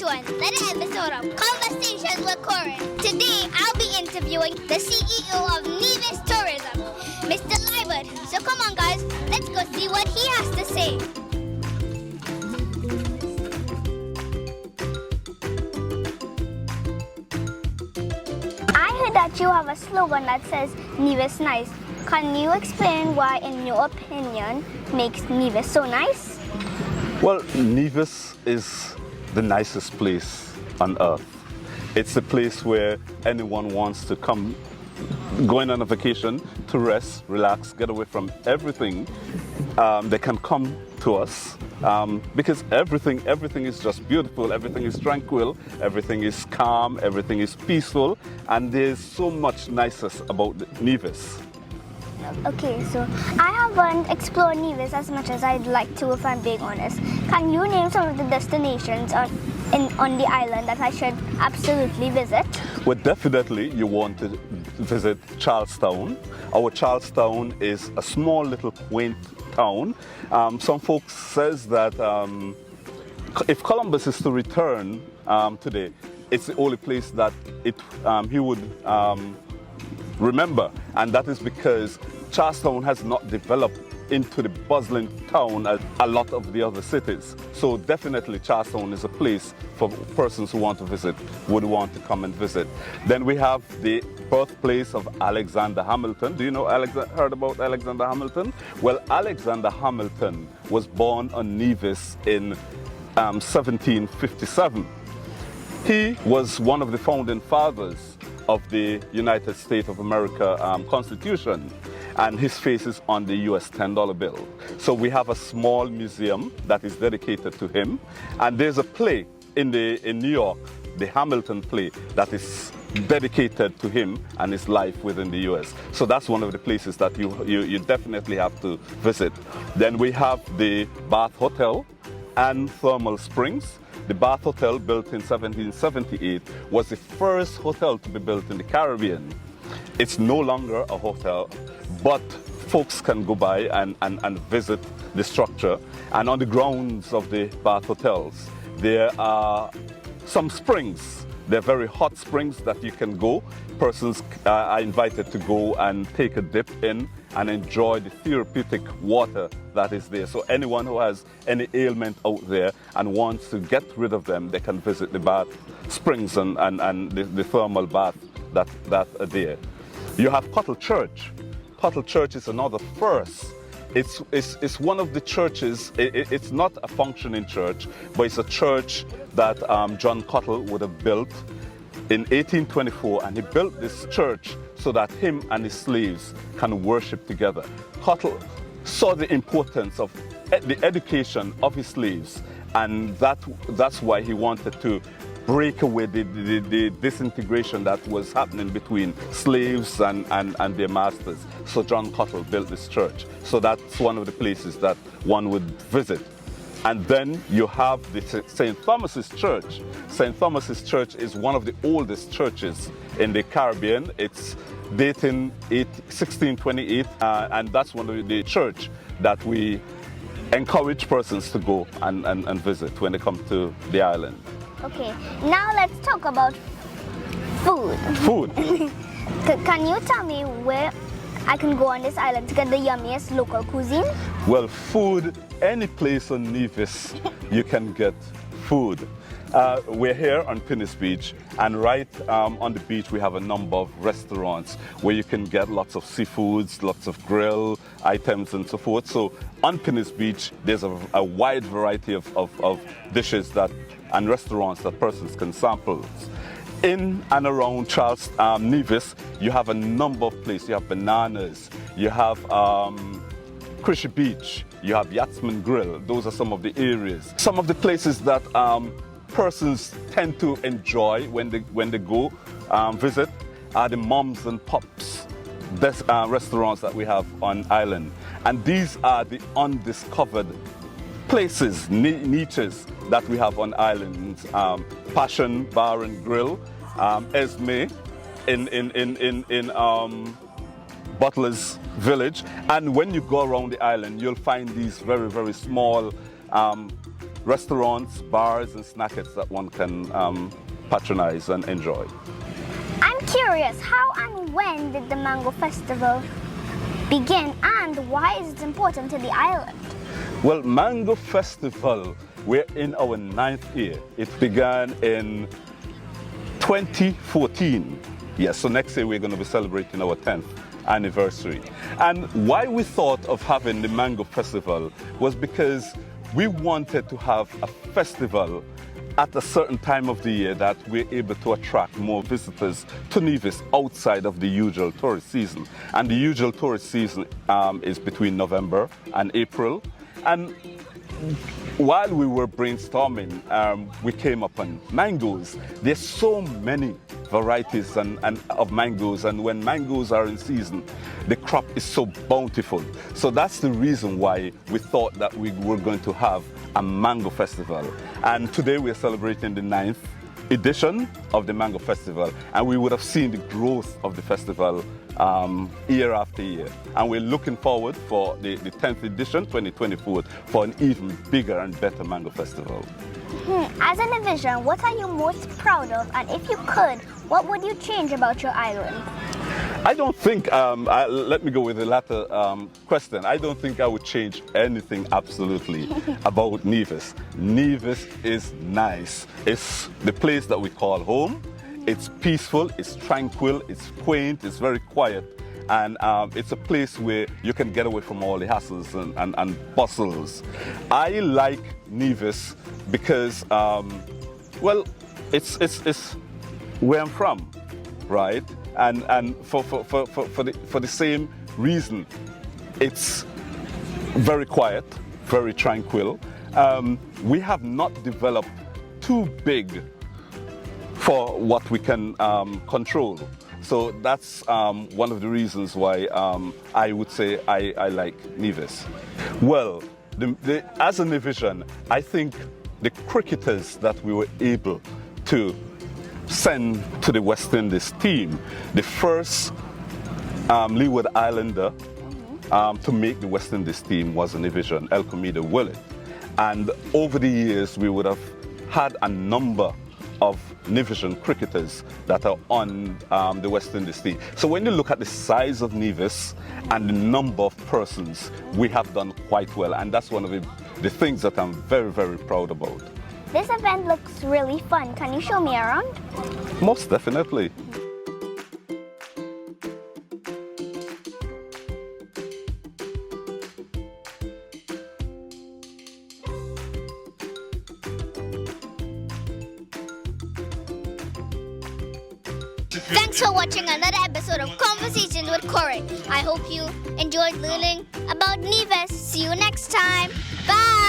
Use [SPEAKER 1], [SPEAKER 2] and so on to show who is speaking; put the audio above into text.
[SPEAKER 1] to another episode of Conversations with Coryn. Today, I'll be interviewing the CEO of Nevis Tourism, Mr. Libert. So come on, guys, let's go see what he has to say. I heard that you have a slogan that says Nevis nice. Can you explain why, in your opinion, makes Nevis so nice?
[SPEAKER 2] Well, Nevis is the nicest place on earth. It's the place where anyone wants to come, going on a vacation to rest, relax, get away from everything. They can come to us because everything is just beautiful, everything is tranquil, everything is calm, everything is peaceful, and there's so much niceness about Nevis.
[SPEAKER 1] Okay, so I haven't explored Nevis as much as I'd like to, if I'm being honest. Can you name some of the destinations on the island that I should absolutely visit?
[SPEAKER 2] Well, definitely you want to visit Charlestown. Our Charlestown is a small little quaint town. Some folks says that if Columbus is to return today, it's the only place that he would remember, and that is because Charlestown has not developed into the bustling town as a lot of the other cities. So definitely Charlestown is a place for persons who want to visit, would want to come and visit. Then we have the birthplace of Alexander Hamilton. Do you know heard about Alexander Hamilton? Well, Alexander Hamilton was born on Nevis in 1757. He was one of the founding fathers of the United States of America Constitution, and his face is on the US $10 bill. So we have a small museum that is dedicated to him, and there's a play in New York, the Hamilton play, that is dedicated to him and his life within the US. So that's one of the places that you definitely have to visit. Then we have the Bath Hotel and Thermal Springs. The Bath Hotel, built in 1778, was the first hotel to be built in the Caribbean. It's no longer a hotel, but folks can go by and visit the structure. And on the grounds of the Bath Hotels, there are some springs. They're very hot springs that you can go. Persons are invited to go and take a dip in and enjoy the therapeutic water that is there. So anyone who has any ailment out there and wants to get rid of them, they can visit the Bath Springs and the thermal bath that are there. You have Cuttle Church. Cuttle Church is another first. It's one of the churches. It's not a functioning church, but it's a church that John Cuttle would have built in 1824, and he built this church so that him and his slaves can worship together. Cuttle saw the importance of the education of his slaves, and that's why he wanted to break away the disintegration that was happening between slaves and their masters. So John Cuttle built this church. So that's one of the places that one would visit. And then you have the St. Thomas's Church. St. Thomas's Church is one of the oldest churches in the Caribbean. It's dating 1628, and that's one of the church that we encourage persons to go and visit when they come to the island.
[SPEAKER 1] Okay, now let's talk about food.
[SPEAKER 2] Food.
[SPEAKER 1] Can you tell me where I can go on this island to get the yummiest local cuisine?
[SPEAKER 2] Well, food, any place on Nevis, you can get food. We're here on Pinnis Beach, and right on the beach we have a number of restaurants where you can get lots of seafoods, lots of grill items and so forth. So on Pinnis Beach there's a wide variety of dishes and restaurants that persons can sample. In and around Nevis, you have a number of places. You have Bananas, you have Krishy Beach, you have Yachtsman Grill. Those are some of the areas. Some of the places that persons tend to enjoy when they go visit are the Moms and Pops restaurants that we have on island. And these are the undiscovered places, niches that we have on islands. Passion Bar and Grill, Esme in Butler's Village. And when you go around the island, you'll find these very, very small restaurants, bars, and snackets that one can patronize and enjoy.
[SPEAKER 1] I'm curious, how and when did the Mango Festival begin, and why is it important to the island?
[SPEAKER 2] Well, Mango Festival, we're in our 9th year. It began in 2014. Yes, so next year we're going to be celebrating our 10th anniversary. And why we thought of having the Mango Festival was because we wanted to have a festival at a certain time of the year that we're able to attract more visitors to Nevis outside of the usual tourist season. And the usual tourist season is between November and April. And while we were brainstorming, we came upon mangoes. There's so many varieties of mangoes, and when mangoes are in season, the crop is so bountiful. So that's the reason why we thought that we were going to have a Mango Festival. And today we're celebrating the 9th edition of the Mango Festival, and we would have seen the growth of the festival year after year. And we're looking forward for the 10th edition, 2024, for an even bigger and better Mango Festival.
[SPEAKER 1] As a Nevisian, what are you most proud of? And if you could, what would you change about your island?
[SPEAKER 2] I don't think, let me go with the latter question. I don't think I would change anything absolutely about Nevis. Nevis is nice. It's the place that we call home. It's peaceful, it's tranquil, it's quaint, it's very quiet. And it's a place where you can get away from all the hassles and bustles. I like Nevis because, well, it's where I'm from, right? And for the same reason, it's very quiet, very tranquil. We have not developed too big for what we can control. So that's one of the reasons why I would say I like Nevis. Well, as a Nevisian, I think the cricketers that we were able to send to the West Indies team, the first Leeward Islander to make the West Indies team was a Nevisian, Elkomida Willett. And over the years, we would have had a number of Nevisian cricketers that are on the West Indies team. So when you look at the size of Nevis and the number of persons, we have done quite well. And that's one of the things that I'm very, very proud about.
[SPEAKER 1] This event looks really fun. Can you show me around?
[SPEAKER 2] Most definitely.
[SPEAKER 1] Thanks for watching another episode of Conversations with Coryn. I hope you enjoyed learning about Nevis. See you next time. Bye!